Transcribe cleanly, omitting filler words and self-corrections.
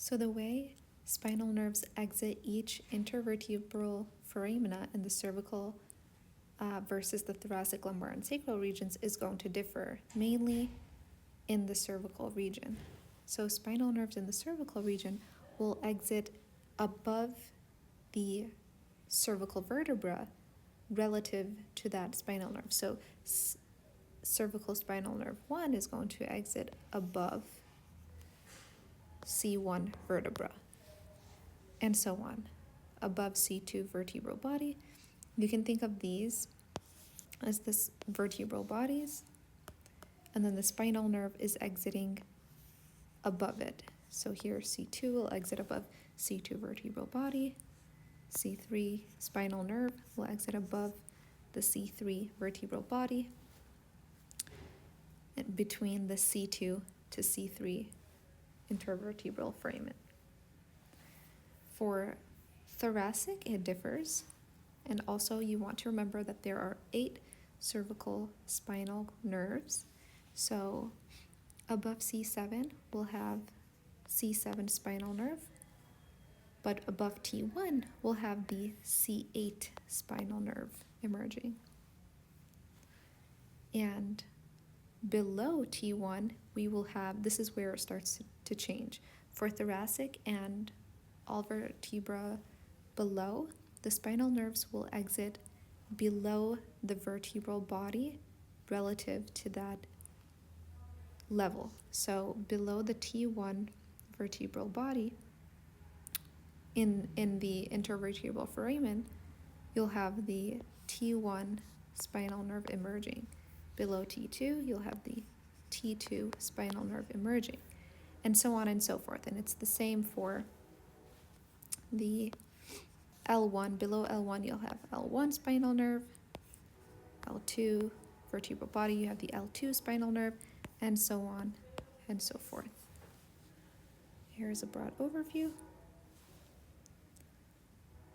So the way spinal nerves exit each intervertebral foramina in the cervical versus the thoracic, lumbar, and sacral regions is going to differ, mainly in the cervical region. So spinal nerves in the cervical region will exit above the cervical vertebra relative to that spinal nerve. So cervical spinal nerve 1 is going to exit above C1 vertebra, and so on, above C2 vertebral body. You can think of these as the vertebral bodies, and then the spinal nerve is exiting above it. So here C2 will exit above C2 vertebral body. C3 spinal nerve will exit above the C3 vertebral body, and between the C2 to C3 intervertebral foramen. For thoracic, it differs. And also you want to remember that there are 8 cervical spinal nerves. So above C7, we'll have C7 spinal nerve, but above T1, we'll have the C8 spinal nerve emerging. And below T1, we will have, this is where it starts to change. For thoracic and all vertebra below, the spinal nerves will exit below the vertebral body relative to that level. So below the T1 vertebral body, in the intervertebral foramen, you'll have the T1 spinal nerve emerging. Below T2, you'll have the T2 spinal nerve emerging, and so on and so forth. And it's the same for the L1. Below L1, you'll have L1 spinal nerve. L2 vertebral body, you have the L2 spinal nerve, and so on and so forth. Here's a broad overview.